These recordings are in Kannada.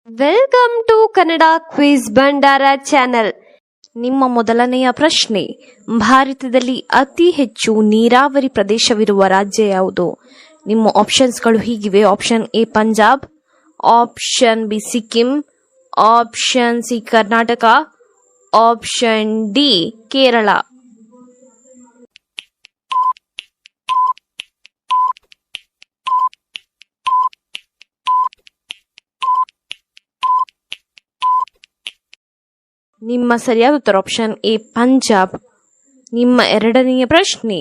ವೆಲ್ಕಮ್ ಟು ಕನ್ನಡ ಕ್ವಿಜ್ ಭಂಡಾರ ಚಾನೆಲ್. ನಿಮ್ಮ ಮೊದಲನೆಯ ಪ್ರಶ್ನೆ, ಭಾರತದಲ್ಲಿ ಅತಿ ಹೆಚ್ಚು ನೀರಾವರಿ ಪ್ರದೇಶವಿರುವ ರಾಜ್ಯ ಯಾವುದು? ನಿಮ್ಮ ಆಪ್ಷನ್ಸ್ಗಳು ಹೀಗಿವೆ. Option A Punjab, option B Sikkim, option C Karnataka, option D Kerala. ನಿಮ್ಮ ಸರಿಯಾದ ಉತ್ತರ ಆಪ್ಷನ್ ಎ ಪಂಜಾಬ್. ನಿಮ್ಮ ಎರಡನೆಯ ಪ್ರಶ್ನೆ,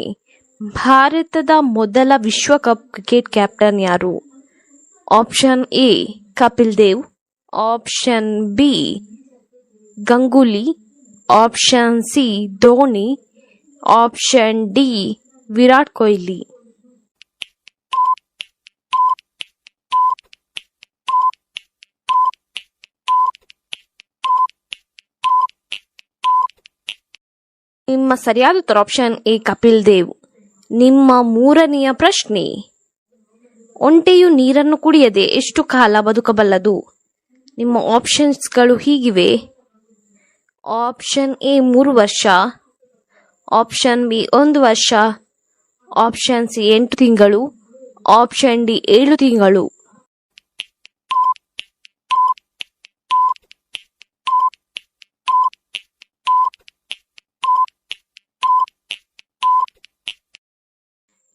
ಭಾರತದ ಮೊದಲ ವಿಶ್ವಕಪ್ ಕ್ರಿಕೆಟ್ ಕ್ಯಾಪ್ಟನ್ ಯಾರು? Option A Kapil Dev, option B Ganguly, option C Dhoni, option D Virat Kohli. ನಿಮ್ಮ ಸರಿಯಾದ ಉತ್ತರ ಆಪ್ಷನ್ ಎ ಕಪಿಲ್ ದೇವ್. ನಿಮ್ಮ ಮೂರನೆಯ ಪ್ರಶ್ನೆ, ಒಂಟೆಯು ನೀರನ್ನು ಕುಡಿಯದೆ ಎಷ್ಟು ಕಾಲ ಬದುಕಬಲ್ಲದು? ನಿಮ್ಮ ಆಪ್ಷನ್ಸ್ಗಳು ಹೀಗಿವೆ. ಆಪ್ಷನ್ ಎ 3 ವರ್ಷ, ಆಪ್ಷನ್ ಬಿ 1 ವರ್ಷ, ಆಪ್ಷನ್ ಸಿ 8 ತಿಂಗಳು, ಆಪ್ಷನ್ ಡಿ 7 ತಿಂಗಳು.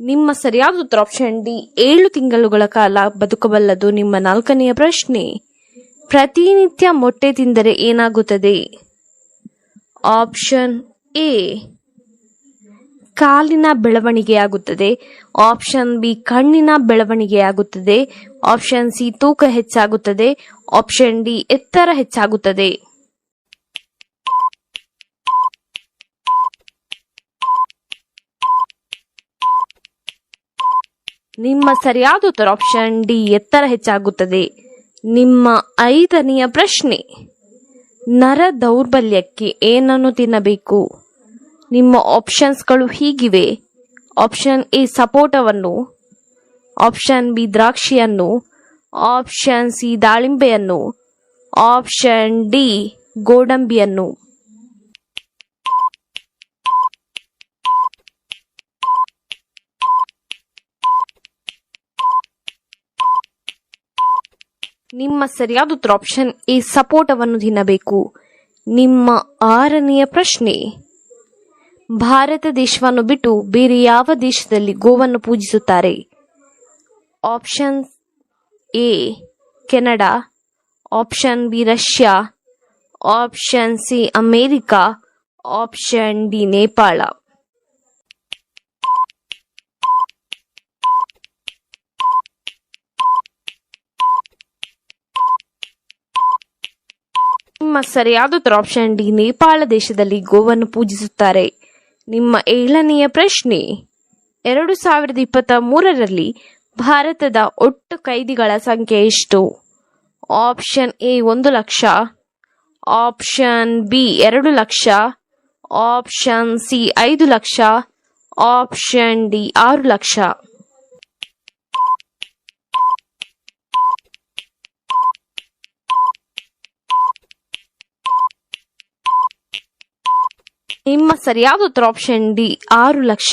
ನಿಮ್ಮ ಸರಿಯಾದ ಉತ್ತರ ಆಪ್ಷನ್ ಡಿ 7 ತಿಂಗಳುಗಳ ಕಾಲ ಬದುಕಬಲ್ಲದು. ನಿಮ್ಮ ನಾಲ್ಕನೆಯ ಪ್ರಶ್ನೆ, ಪ್ರತಿನಿತ್ಯ ಮೊಟ್ಟೆ ತಿಂದರೆ ಏನಾಗುತ್ತದೆ? ಆಪ್ಷನ್ ಎ ಕಾಲಿನ ಬೆಳವಣಿಗೆಯಾಗುತ್ತದೆ, ಆಪ್ಷನ್ ಬಿ ಕಣ್ಣಿನ ಬೆಳವಣಿಗೆಯಾಗುತ್ತದೆ, ಆಪ್ಷನ್ ಸಿ ತೂಕ ಹೆಚ್ಚಾಗುತ್ತದೆ, ಆಪ್ಷನ್ ಡಿ ಎತ್ತರ ಹೆಚ್ಚಾಗುತ್ತದೆ. ನಿಮ್ಮ ಸರಿಯಾದ ಉತ್ತರ ಆಪ್ಷನ್ ಡಿ ಎತ್ತರ ಹೆಚ್ಚಾಗುತ್ತದೆ. ನಿಮ್ಮ ಐದನೆಯ ಪ್ರಶ್ನೆ, ನರ ದೌರ್ಬಲ್ಯಕ್ಕೆ ಏನನ್ನು ತಿನ್ನಬೇಕು? ನಿಮ್ಮ ಆಪ್ಷನ್ಸ್ಗಳು ಹೀಗಿವೆ. ಆಪ್ಷನ್ ಎ ಸಪೋಟವನ್ನು, ಆಪ್ಷನ್ ಬಿ ದ್ರಾಕ್ಷಿಯನ್ನು, ಆಪ್ಷನ್ ಸಿ ದಾಳಿಂಬೆಯನ್ನು, ಆಪ್ಷನ್ ಡಿ ಗೋಡಂಬಿಯನ್ನು. ನಿಮ್ಮ ಸರಿಯಾದ ಉತ್ತರ ಆಪ್ಷನ್ ಎ ಸಪೋಟವನ್ನು ತಿನ್ನಬೇಕು. ನಿಮ್ಮ ಆರನೆಯ ಪ್ರಶ್ನೆ, ಭಾರತ ದೇಶವನ್ನು ಬಿಟ್ಟು ಬೇರೆ ಯಾವ ದೇಶದಲ್ಲಿ ಗೋವನ್ನು ಪೂಜಿಸುತ್ತಾರೆ? Option A Canada, option B Russia, option C America, option D Nepal. ನಿಮ್ಮ ಸರಿಯಾದ ಉತ್ತರ ಆಪ್ಷನ್ ಡಿ ನೇಪಾಳ ದೇಶದಲ್ಲಿ ಗೋವನ್ನು ಪೂಜಿಸುತ್ತಾರೆ. ನಿಮ್ಮ ಏಳನೆಯ ಪ್ರಶ್ನೆ, 2023ರಲ್ಲಿ ಭಾರತದ ಒಟ್ಟು ಕೈದಿಗಳ ಸಂಖ್ಯೆ ಎಷ್ಟು? Option A 1 lakh, option B 2 lakh, option C 5 lakh, option D 6 lakh. ನಿಮ್ಮ ಸರಿಯಾದ ಉತ್ತರ ಆಪ್ಷನ್ ಡಿ 6 ಲಕ್ಷ.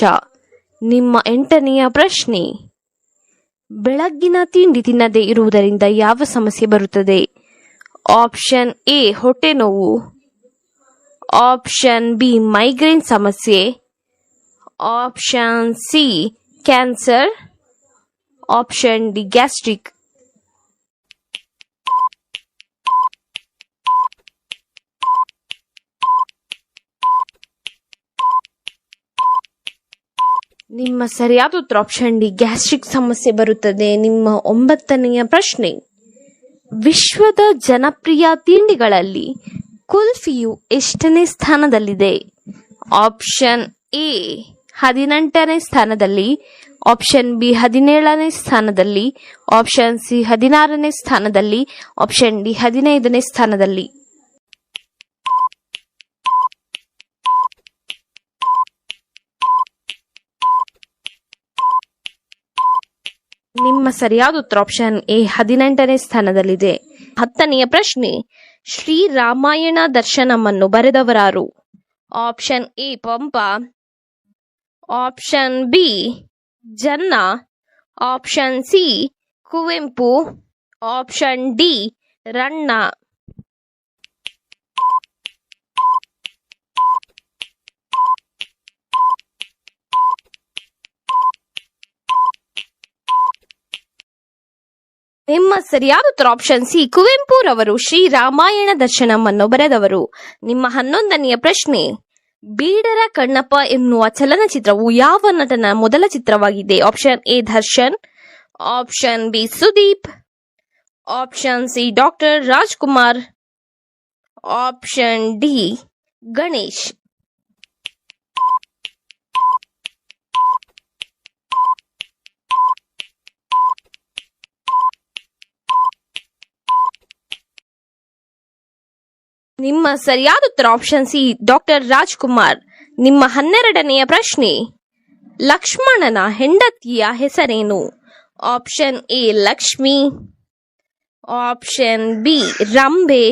ನಿಮ್ಮ ಎಂಟನೆಯ ಪ್ರಶ್ನೆ, ಬೆಳಗ್ಗಿನ ತಿಂಡಿ ತಿನ್ನದೇ ಇರುವುದರಿಂದ ಯಾವ ಸಮಸ್ಯೆ ಬರುತ್ತದೆ? ಆಪ್ಷನ್ ಎ ಹೊಟ್ಟೆ ನೋವು, ಆಪ್ಷನ್ ಬಿ ಮೈಗ್ರೇನ್ ಸಮಸ್ಯೆ, option C cancer, option D gastric. ನಿಮ್ಮ ಸರಿಯಾದ ಉತ್ತರ ಆಪ್ಷನ್ ಡಿ ಗ್ಯಾಸ್ಟ್ರಿಕ್ ಸಮಸ್ಯೆ ಬರುತ್ತದೆ. ನಿಮ್ಮ 9ನೆಯ ಪ್ರಶ್ನೆ, ವಿಶ್ವದ ಜನಪ್ರಿಯ ತಿಂಡಿಗಳಲ್ಲಿ ಕುಲ್ಫಿಯು ಎಷ್ಟನೇ ಸ್ಥಾನದಲ್ಲಿದೆ? ಆಪ್ಷನ್ ಎ 18ನೇ ಸ್ಥಾನದಲ್ಲಿ, ಆಪ್ಷನ್ ಬಿ 17ನೇ ಸ್ಥಾನದಲ್ಲಿ, ಆಪ್ಷನ್ ಸಿ 16ನೇ ಸ್ಥಾನದಲ್ಲಿ, ಆಪ್ಷನ್ ಡಿ 15ನೇ ಸ್ಥಾನದಲ್ಲಿ. ನಿಮ್ಮ ಸರಿಯಾದ ಉತ್ತರ ಆಪ್ಷನ್ ಎ 18ನೇ ಸ್ಥಾನದಲ್ಲಿದೆ. 10ನೆಯ ಪ್ರಶ್ನೆ, ಶ್ರೀರಾಮಾಯಣ ದರ್ಶನಮನ್ನು ಬರೆದವರಾರು? Option A Pampa, option B Janna, option C Kuvempu, option D Ranna. ನಿಮ್ಮ ಸರಿಯಾದ ಉತ್ತರ ಆಪ್ಷನ್ ಸಿ ಕುವೆಂಪುರವರು ಶ್ರೀರಾಮಾಯಣ ದರ್ಶನಮನ್ನು ಬರೆದವರು. ನಿಮ್ಮ 11ನೆಯ ಪ್ರಶ್ನೆ, ಬೀಡರ ಕಣ್ಣಪ್ಪ ಎನ್ನುವ ಚಲನಚಿತ್ರವು ಯಾವ ನಟನ ಮೊದಲ ಚಿತ್ರವಾಗಿದೆ? Option A Darshan, option B Sudeep, option C doctor Rajkumar, option D Ganesh. ನಿಮ್ಮ ಸರಿಯಾದ ಉತ್ತರ ಆಪ್ಷನ್ ಸಿ ಡಾಕ್ಟರ್ ರಾಜ್ಕುಮಾರ್. ನಿಮ್ಮ 12ನೆಯ ಪ್ರಶ್ನೆ, ಲಕ್ಷ್ಮಣನ ಹೆಂಡತಿಯ ಹೆಸರೇನು? Option A Lakshmi, option B Rambha,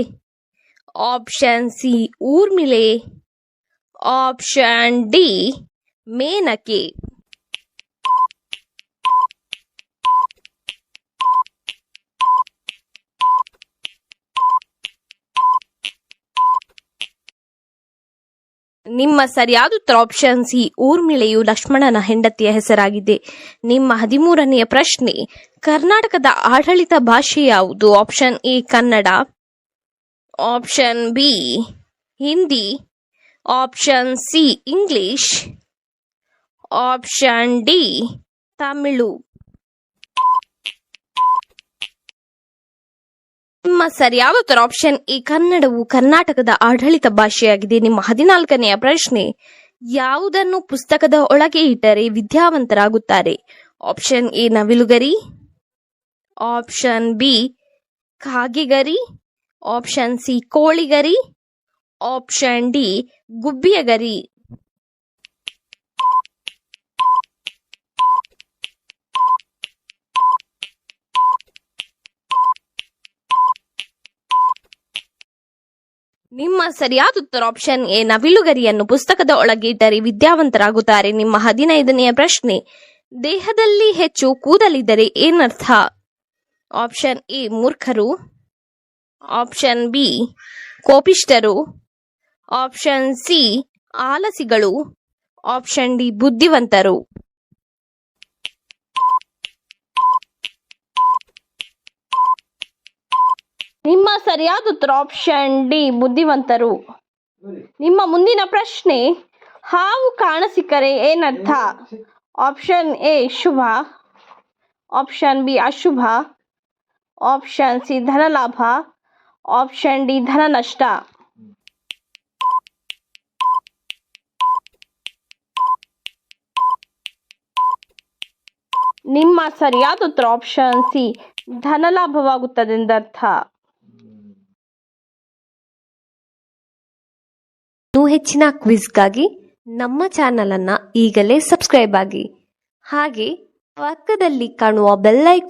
option C Urmila, option D Menaka. ನಿಮ್ಮ ಸರಿಯಾದ ಉತ್ತರ ಆಪ್ಷನ್ ಸಿ ಊರ್ಮಿಳೆಯು ಲಕ್ಷ್ಮಣನ ಹೆಂಡತಿಯ ಹೆಸರಾಗಿದೆ. ನಿಮ್ಮ 13ನೆಯ ಪ್ರಶ್ನೆ, ಕರ್ನಾಟಕದ ಆಡಳಿತ ಭಾಷೆ ಯಾವುದು? Option A Kannada, option B Hindi, option C English, option D Tamil. ನಿಮ್ಮ ಸರಿಯಾದ ಉತ್ತರ ಆಪ್ಷನ್ ಎ ಕನ್ನಡವು ಕರ್ನಾಟಕದ ಆಡಳಿತ ಭಾಷೆಯಾಗಿದೆ. ನಿಮ್ಮ 14ನೆಯ ಪ್ರಶ್ನೆ, ಯಾವುದನ್ನು ಪುಸ್ತಕದ ಒಳಗೆ ಇಟ್ಟರೆ ವಿದ್ಯಾವಂತರಾಗುತ್ತಾರೆ? ಆಪ್ಷನ್ ಎ ನವಿಲುಗರಿ, ಆಪ್ಷನ್ ಬಿ ಕಾಗೆಗರಿ, ಆಪ್ಷನ್ ಸಿ ಕೋಳಿಗರಿ, ಆಪ್ಷನ್ ಡಿ ಗುಬ್ಬಿಯಗರಿ. ನಿಮ್ಮ ಸರಿಯಾದ ಉತ್ತರ ಆಪ್ಷನ್ ಎ ನವಿಲುಗರಿಯನ್ನು ಪುಸ್ತಕದ ಒಳಗೆ ಇಟ್ಟರೆ ವಿದ್ಯಾವಂತರಾಗುತ್ತಾರೆ. ನಿಮ್ಮ 15ನೆಯ ಪ್ರಶ್ನೆ, ದೇಹದಲ್ಲಿ ಹೆಚ್ಚು ಕೂದಲಿದ್ದರೆ ಏನರ್ಥ? ಆಪ್ಷನ್ ಎ ಮೂರ್ಖರು, ಆಪ್ಷನ್ ಬಿ ಕೋಪಿಷ್ಠರು, ಆಪ್ಷನ್ ಸಿ ಆಲಸಿಗಳು, ಆಪ್ಷನ್ ಡಿ ಬುದ್ಧಿವಂತರು. ನಿಮ್ಮ ಸರಿಯಾದ ಉತ್ತರ ಆಪ್ಷನ್ ಡಿ ಬುದ್ಧಿವಂತರು. ನಿಮ್ಮ ಮುಂದಿನ ಪ್ರಶ್ನೆ, ಹಾವು ಕಾಣಸಿಕ್ಕರೆ ಏನರ್ಥ? Option A Shubha, option B ಅಶುಭ, ಆಪ್ಷನ್ ಸಿ ಧನಲಾಭ, ಆಪ್ಷನ್ ಡಿ ಧನ ನಷ್ಟ. ನಿಮ್ಮ ಸರಿಯಾದ ಉತ್ತರ ಆಪ್ಷನ್ ಸಿ ಧನಲಾಭವಾಗುತ್ತದೆಂದರ್ಥ. ಇನ್ನೂ ಹೆಚ್ಚಿನ ಕ್ವಿಜ್ಗಾಗಿ ನಮ್ಮ ಚಾನಲ್ ಅನ್ನ ಈಗಲೇ ಸಬ್ಸ್ಕ್ರೈಬ್ ಆಗಿ, ಹಾಗೆ ಪಕ್ಕದಲ್ಲಿ ಕಾಣುವ ಬೆಲ್ ಐಕಾನ್